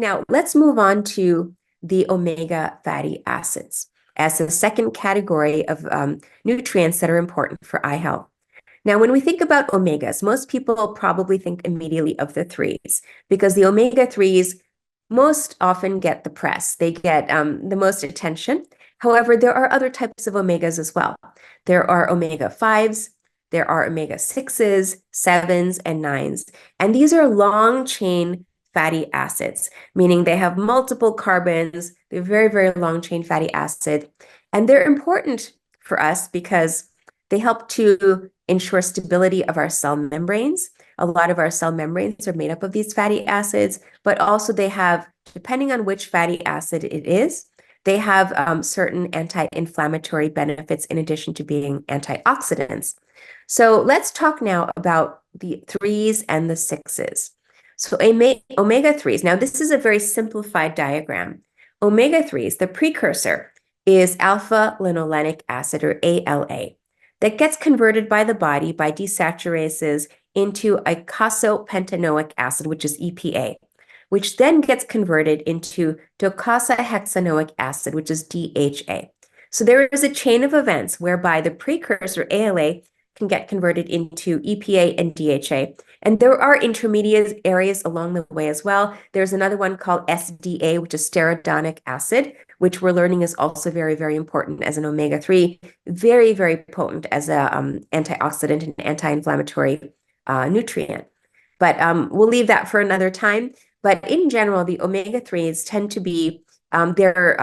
Now, let's move on to the omega fatty acids as the second category of nutrients that are important for eye health. Now, when we think about omegas, most people probably think immediately of the threes because the omega-3s most often get the press. They get the most attention. However, there are other types of omegas as well. There are omega-5s, there are omega-6s, 7s, and 9s. And these are long chain fatty acids, meaning they have multiple carbons. They're very, very long chain fatty acid. And they're important for us because they help to ensure stability of our cell membranes. A lot of our cell membranes are made up of these fatty acids, but also they have, depending on which fatty acid it is, they have certain anti-inflammatory benefits in addition to being antioxidants. So let's talk now about the 3s and the 6s. So omega-3s, now this is a very simplified diagram. Omega-3s, the precursor, is alpha-linolenic acid, or ALA, that gets converted by the body by desaturases into eicosapentaenoic acid, which is EPA, which then gets converted into docosahexaenoic acid, which is DHA. So there is a chain of events whereby the precursor ALA can get converted into EPA and DHA. And there are intermediate areas along the way as well. There's another one called SDA, which is stearidonic acid, which we're learning is also very, very important as an omega-3, very, very potent as an antioxidant and anti-inflammatory nutrient. But we'll leave that for another time. But in general, the omega-3s tend to be, their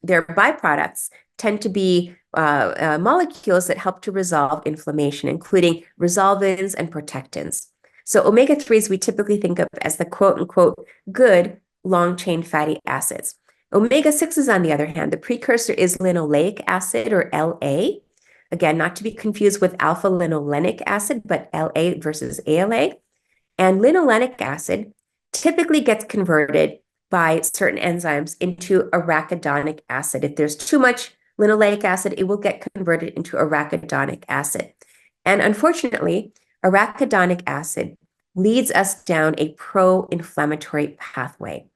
byproducts tend to be molecules that help to resolve inflammation, including resolvins and protectins. So omega-3s we typically think of as the quote-unquote good long-chain fatty acids. Omega-6s, on the other hand, the precursor is linoleic acid, or LA. Again, not to be confused with alpha-linolenic acid, but LA versus ALA. And linolenic acid typically gets converted by certain enzymes into arachidonic acid. If there's too much linoleic acid, it will get converted into arachidonic acid. And unfortunately, arachidonic acid leads us down a pro-inflammatory pathway.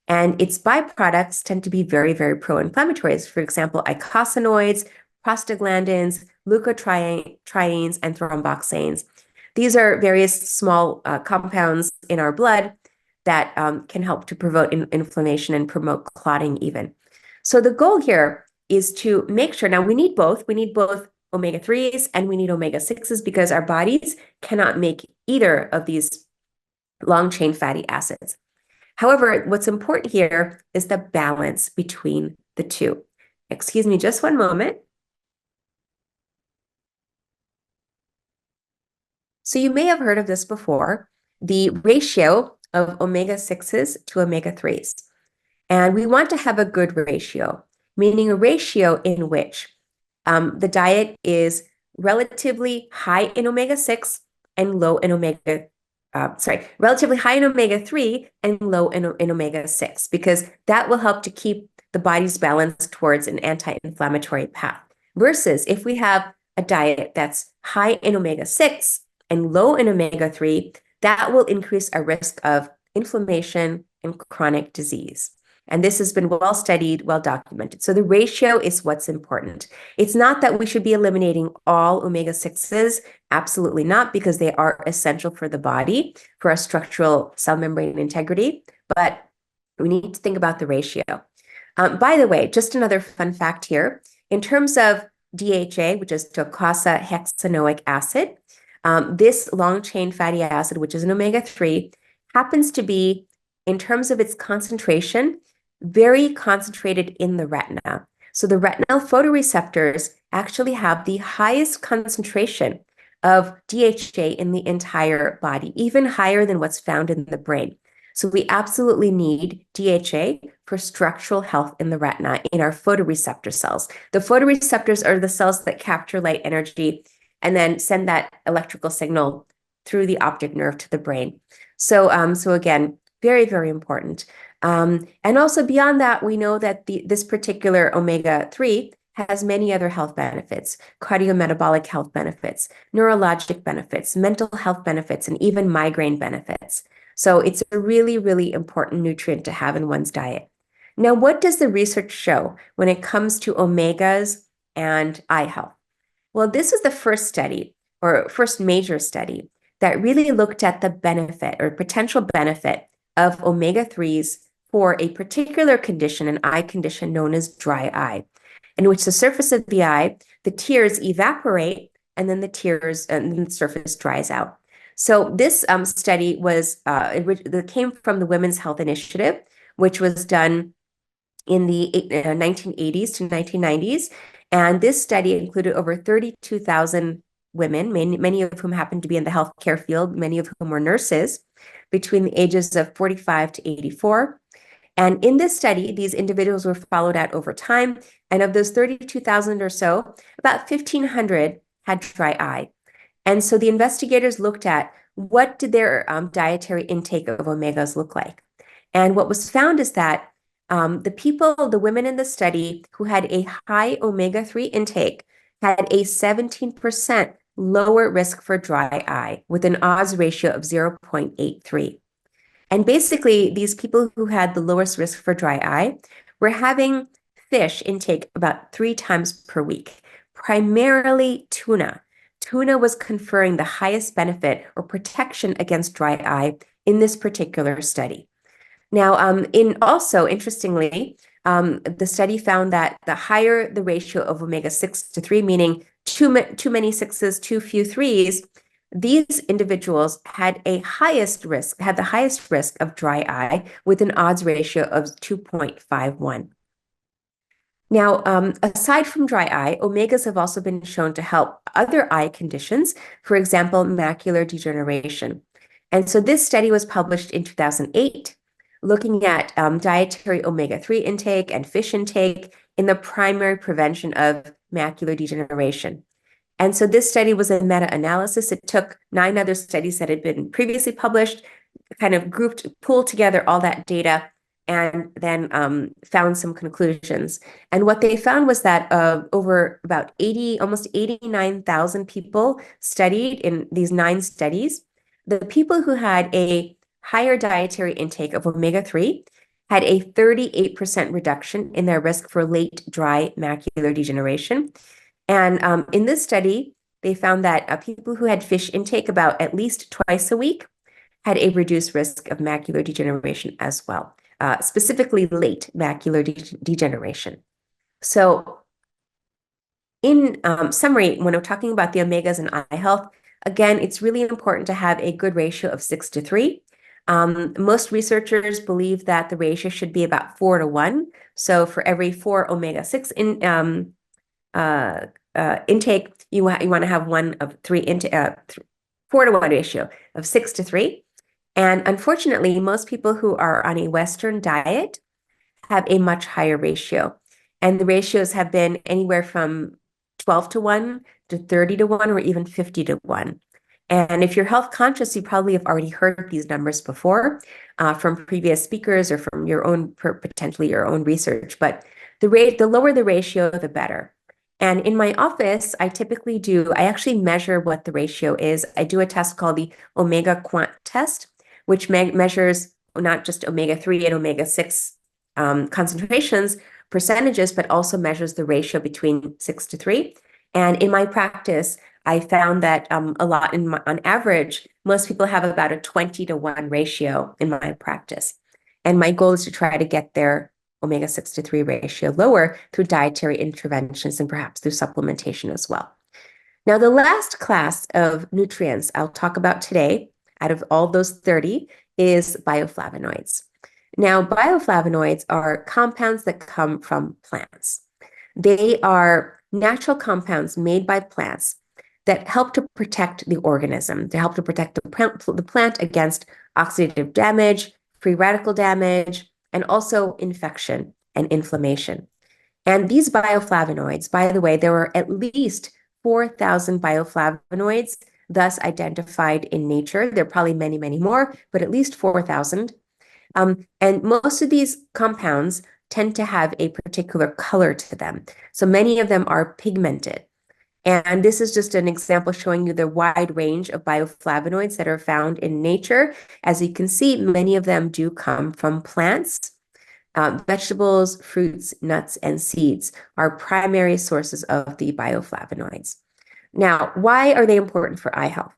And its byproducts tend to be very, very pro-inflammatory. For example, eicosanoids, prostaglandins, leukotrienes, and thromboxanes. These are various small compounds in our blood that can help to promote inflammation and promote clotting even. So the goal here is to make sure, now we need both. We need both omega-3s and we need omega-6s because our bodies cannot make either of these long-chain fatty acids. However, what's important here is the balance between the two. Excuse me just one moment. So you may have heard of this before, the ratio of omega-6s to omega-3s. And we want to have a good ratio, meaning a ratio in which the diet is relatively high in omega-6 and low in relatively high in omega-3 and low in omega-6, because that will help to keep the body's balance towards an anti-inflammatory path. Versus if we have a diet that's high in omega-6 and low in omega-3, that will increase our risk of inflammation and chronic disease. And this has been well studied, well documented. So the ratio is what's important. It's not that we should be eliminating all omega-6s. Absolutely not, because they are essential for the body, for our structural cell membrane integrity. But we need to think about the ratio. By the way, just another fun fact here. In terms of DHA, which is docosahexaenoic acid, this long-chain fatty acid, which is an omega-3, happens to be, in terms of its concentration, very concentrated in the retina. So the retinal photoreceptors actually have the highest concentration of DHA in the entire body, even higher than what's found in the brain. So we absolutely need DHA for structural health in the retina, in our photoreceptor cells. The photoreceptors are the cells that capture light energy and then send that electrical signal through the optic nerve to the brain. So again, very, very important. And also beyond that, we know that this particular omega-3 has many other health benefits, cardiometabolic health benefits, neurologic benefits, mental health benefits, and even migraine benefits. So it's a really, really important nutrient to have in one's diet. Now, what does the research show when it comes to omegas and eye health? Well, this is the first study or first major study that really looked at the benefit or potential benefit of omega-3s for a particular condition, an eye condition known as dry eye, in which the surface of the eye, the tears evaporate, and then the surface dries out. So this study it came from the Women's Health Initiative, which was done in the 1980s to 1990s. And this study included over 32,000 women, many of whom happened to be in the healthcare field, many of whom were nurses, between the ages of 45 to 84. And in this study, these individuals were followed out over time. And of those 32,000 or so, about 1,500 had dry eye. And so the investigators looked at what did their dietary intake of omegas look like. And what was found is that the women in the study who had a high omega-3 intake had a 17% lower risk for dry eye with an odds ratio of 0.83. And basically, these people who had the lowest risk for dry eye were having fish intake about 3 times per week, primarily tuna. Tuna was conferring the highest benefit or protection against dry eye in this particular study. Now, interestingly, the study found that the higher the ratio of omega-6 to 3, meaning too many sixes, too few threes, these individuals had the highest risk of dry eye with an odds ratio of 2.51. Now, aside from dry eye, omegas have also been shown to help other eye conditions, for example, macular degeneration. And so this study was published in 2008, looking at dietary omega-3 intake and fish intake in the primary prevention of macular degeneration. And so this study was a meta-analysis. It took 9 other studies that had been previously published, kind of pulled together all that data, and then found some conclusions. And what they found was that over about almost 89,000 people studied in these 9 studies, the people who had a higher dietary intake of omega-3 had a 38% reduction in their risk for late dry macular degeneration. And in this study, they found that people who had fish intake about at least twice a week had a reduced risk of macular degeneration as well, specifically late macular degeneration. So in summary, when we're talking about the omegas and eye health, again, it's really important to have a good ratio of 6 to 3. Most researchers believe that the ratio should be about 4 to 1. So for every 4 omega-6 intake, you want to have 1 of 3 4 to 1 ratio of 6 to 3. And unfortunately, most people who are on a Western diet have a much higher ratio. And the ratios have been anywhere from 12 to 1 to 30 to 1 or even 50 to 1. And if you're health conscious, you probably have already heard these numbers before from previous speakers or from your own, potentially your own research. But the lower the ratio, the better. And in my office, I actually measure what the ratio is. I do a test called the Omega Quant test, which measures not just omega-3 and omega-6 concentrations, percentages, but also measures the ratio between 6 to 3. And in my practice, I found that on average, most people have about a 20 to 1 ratio in my practice. And my goal is to try to get their omega-6 to 3 ratio lower through dietary interventions and perhaps through supplementation as well. Now, the last class of nutrients I'll talk about today, out of all those 30, is bioflavonoids. Now, bioflavonoids are compounds that come from plants. They are natural compounds made by plants that help to protect the organism, to help to protect the plant against oxidative damage, free radical damage, and also infection and inflammation. And these bioflavonoids, by the way, there were at least 4,000 bioflavonoids thus identified in nature. There are probably many, many more, but at least 4,000. And most of these compounds tend to have a particular color to them. So many of them are pigmented. And this is just an example showing you the wide range of bioflavonoids that are found in nature. As you can see, many of them do come from plants. Vegetables, fruits, nuts, and seeds are primary sources of the bioflavonoids. Now, why are they important for eye health?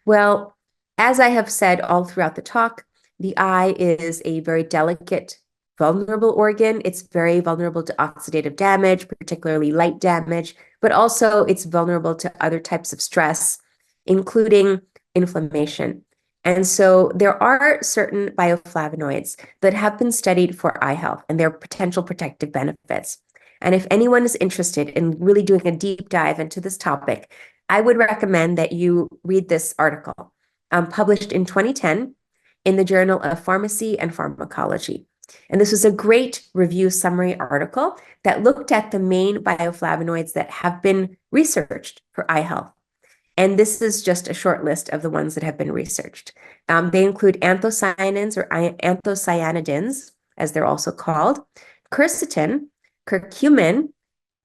Well, as I have said all throughout the talk, the eye is a very delicate, vulnerable organ. It's very vulnerable to oxidative damage, particularly light damage, but also it's vulnerable to other types of stress, including inflammation. And so there are certain bioflavonoids that have been studied for eye health and their potential protective benefits. And if anyone is interested in really doing a deep dive into this topic, I would recommend that you read this article, published in 2010 in the Journal of Pharmacy and Pharmacology. And this was a great review summary article that looked at the main bioflavonoids that have been researched for eye health. And this is just a short list of the ones that have been researched. They include anthocyanins or anthocyanidins, as they're also called, quercetin, curcumin,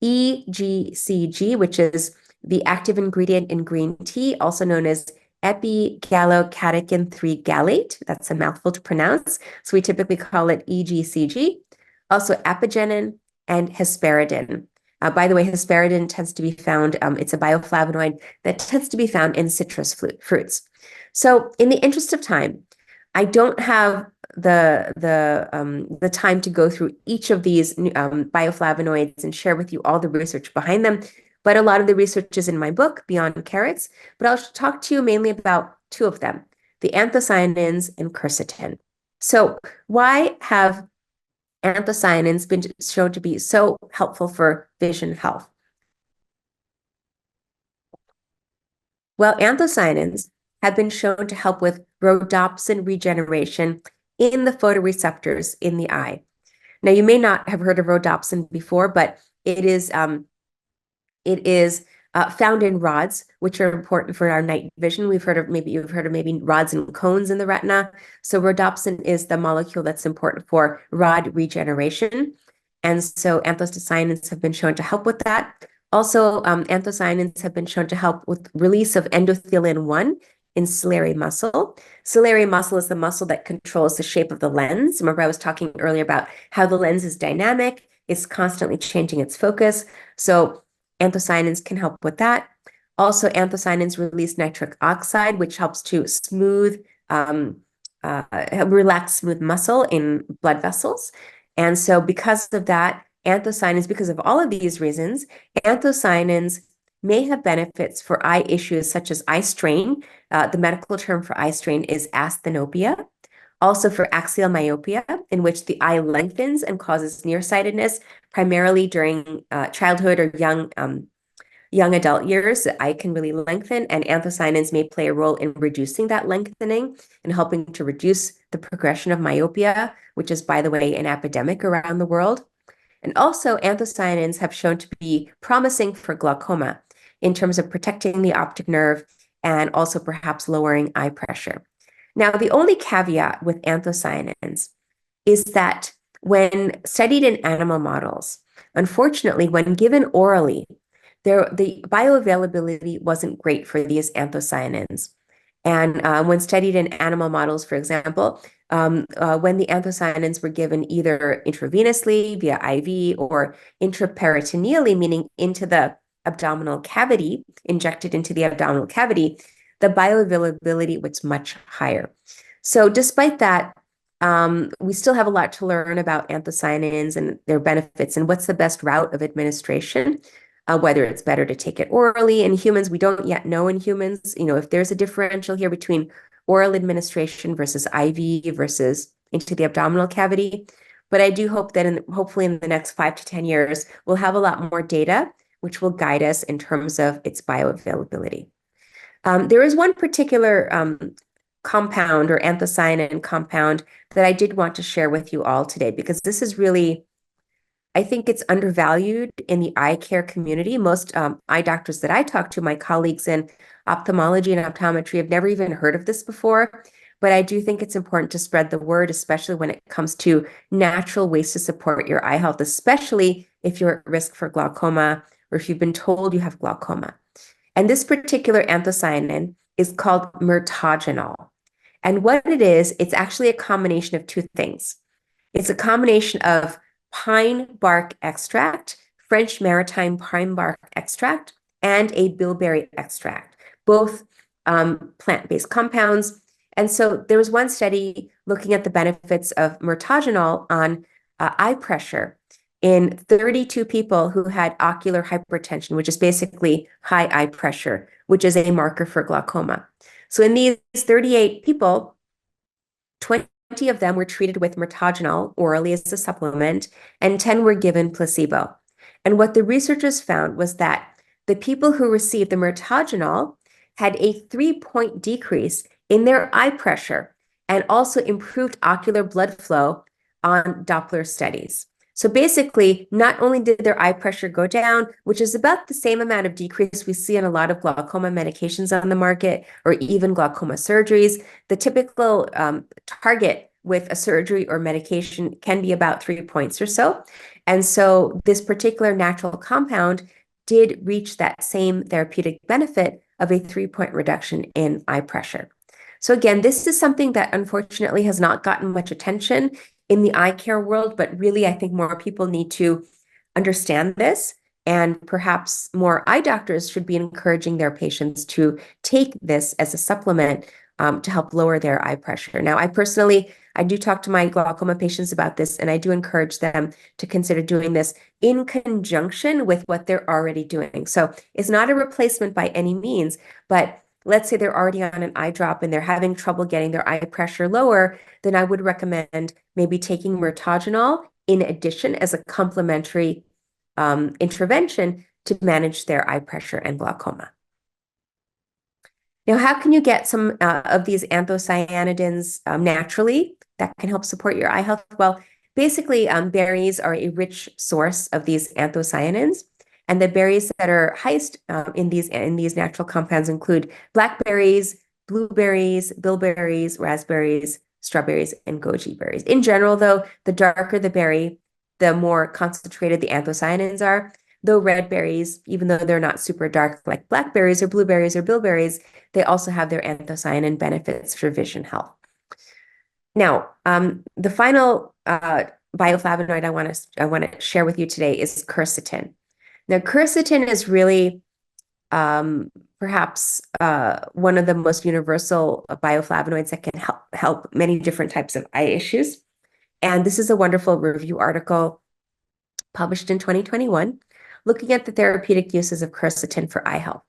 EGCG, which is the active ingredient in green tea, also known as epigallocatechin 3 gallate. That's a mouthful to pronounce. So we typically call it EGCG. Also apigenin and hesperidin. By the way, hesperidin tends to be found, it's a bioflavonoid that tends to be found in citrus fruits. So in the interest of time, I don't have the time to go through each of these bioflavonoids and share with you all the research behind them. But a lot of the research is in my book, Beyond Carrots. But I'll talk to you mainly about two of them, the anthocyanins and quercetin. So why have anthocyanins been shown to be so helpful for vision health? Well, anthocyanins have been shown to help with rhodopsin regeneration in the photoreceptors in the eye. Now, you may not have heard of rhodopsin before, but it is found in rods, which are important for our night vision. You've heard of maybe rods and cones in the retina. So rhodopsin is the molecule that's important for rod regeneration. And so anthocyanins have been shown to help with that. Also, anthocyanins have been shown to help with release of endothelin-1 in ciliary muscle. Ciliary muscle is the muscle that controls the shape of the lens. Remember, I was talking earlier about how the lens is dynamic. It's constantly changing its focus. So anthocyanins can help with that. Also, anthocyanins release nitric oxide, which helps to relax smooth muscle in blood vessels. And so because of that, anthocyanins, because of all of these reasons, anthocyanins may have benefits for eye issues such as eye strain. The medical term for eye strain is asthenopia. Also for axial myopia, in which the eye lengthens and causes nearsightedness, primarily during childhood or young adult years. The eye can really lengthen, and anthocyanins may play a role in reducing that lengthening and helping to reduce the progression of myopia, which is, by the way, an epidemic around the world. And also, anthocyanins have shown to be promising for glaucoma in terms of protecting the optic nerve and also perhaps lowering eye pressure. Now, the only caveat with anthocyanins is that when studied in animal models, unfortunately, when given orally, the bioavailability wasn't great for these anthocyanins. And when studied in animal models, for example, when the anthocyanins were given either intravenously via IV or intraperitoneally, meaning into the abdominal cavity, injected into the abdominal cavity, the bioavailability was much higher. So despite that, we still have a lot to learn about anthocyanins and their benefits and what's the best route of administration, whether it's better to take it orally. In humans, we don't yet know in humans, if there's a differential here between oral administration versus IV versus into the abdominal cavity. But I do hope that hopefully in the next 5 to 10 years, we'll have a lot more data, which will guide us in terms of its bioavailability. There is one particular compound or anthocyanin compound that I did want to share with you all today, because this is really, I think it's undervalued in the eye care community. Most eye doctors that I talk to, my colleagues in ophthalmology and optometry, have never even heard of this before. But I do think it's important to spread the word, especially when it comes to natural ways to support your eye health, especially if you're at risk for glaucoma or if you've been told you have glaucoma. And this particular anthocyanin is called mirtogenol. And what it is, it's actually a combination of two things. It's a combination of pine bark extract, French maritime pine bark extract, and a bilberry extract, both plant-based compounds. And so there was one study looking at the benefits of mirtogenol on eye pressure in 32 people who had ocular hypertension, which is basically high eye pressure, which is a marker for glaucoma. So in these 38 people, 20 of them were treated with mirtogenol orally as a supplement, and 10 were given placebo. And what the researchers found was that the people who received the mirtogenol had a 3-point decrease in their eye pressure and also improved ocular blood flow on Doppler studies. So basically, not only did their eye pressure go down, which is about the same amount of decrease we see in a lot of glaucoma medications on the market, or even glaucoma surgeries. The typical target with a surgery or medication can be about 3 points or so. And so this particular natural compound did reach that same therapeutic benefit of a 3-point reduction in eye pressure. So again, this is something that unfortunately has not gotten much attention in the eye care world, but really I think more people need to understand this, and perhaps more eye doctors should be encouraging their patients to take this as a supplement to help lower their eye pressure. Now, I do talk to my glaucoma patients about this, and I do encourage them to consider doing this in conjunction with what they're already doing. So it's not a replacement by any means, but let's say they're already on an eye drop and they're having trouble getting their eye pressure lower, then I would recommend maybe taking mirtogenol in addition as a complementary intervention to manage their eye pressure and glaucoma. Now, how can you get some of these anthocyanins naturally that can help support your eye health? Well, basically, berries are a rich source of these anthocyanins. And the berries that are highest in these natural compounds include blackberries, blueberries, bilberries, raspberries, strawberries, and goji berries. In general, though, the darker the berry, the more concentrated the anthocyanins are. Though red berries, even though they're not super dark like blackberries or blueberries or bilberries, they also have their anthocyanin benefits for vision health. Now, the final bioflavonoid I want to share with you today is quercetin. Now, quercetin is really perhaps one of the most universal bioflavonoids that can help many different types of eye issues. And this is a wonderful review article published in 2021 looking at the therapeutic uses of quercetin for eye health.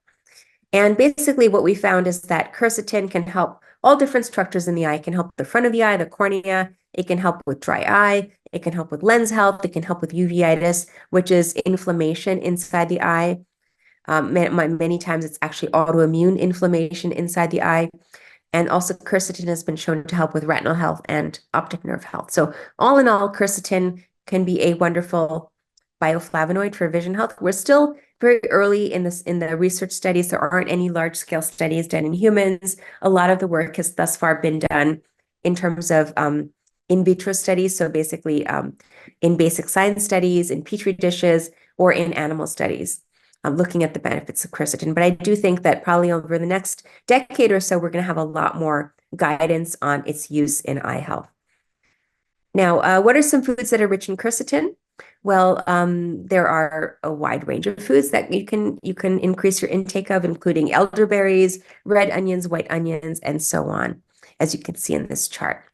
And basically what we found is that quercetin can help all different structures in the eye. It can help the front of the eye, the cornea. It can help with dry eye. It can help with lens health. It can help with uveitis, which is inflammation inside the eye. Many times it's actually autoimmune inflammation inside the eye. And also quercetin has been shown to help with retinal health and optic nerve health. So all in all, quercetin can be a wonderful bioflavonoid for vision health. We're still very early in the research studies. There aren't any large-scale studies done in humans. A lot of the work has thus far been done in terms of in vitro studies, so basically in basic science studies, in petri dishes, or in animal studies, looking at the benefits of quercetin. But I do think that probably over the next decade or so, we're going to have a lot more guidance on its use in eye health. Now, what are some foods that are rich in quercetin? Well, there are a wide range of foods that you can increase your intake of, including elderberries, red onions, white onions, and so on, as you can see in this chart.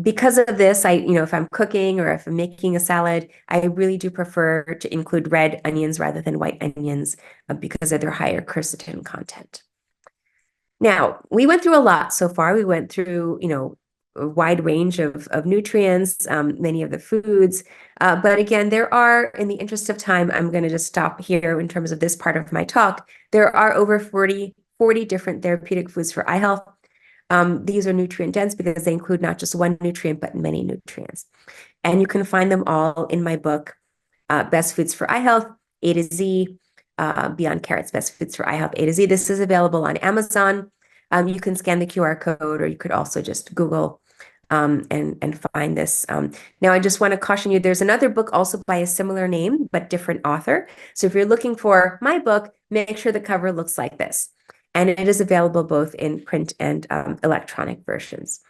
Because of this, if I'm cooking or if I'm making a salad, I really do prefer to include red onions rather than white onions because of their higher quercetin content. Now, we went through a lot so far. We went through, a wide range of nutrients, many of the foods. But again, there are, in the interest of time, I'm going to just stop here in terms of this part of my talk. There are over 40 different therapeutic foods for eye health. These are nutrient dense because they include not just one nutrient, but many nutrients. And you can find them all in my book, Best Foods for Eye Health, A to Z, Beyond Carrots, Best Foods for Eye Health, A to Z. This is available on Amazon. You can scan the QR code, or you could also just Google and find this. Now, I just want to caution you, there's another book also by a similar name, but different author. So if you're looking for my book, make sure the cover looks like this. And it is available both in print and electronic versions.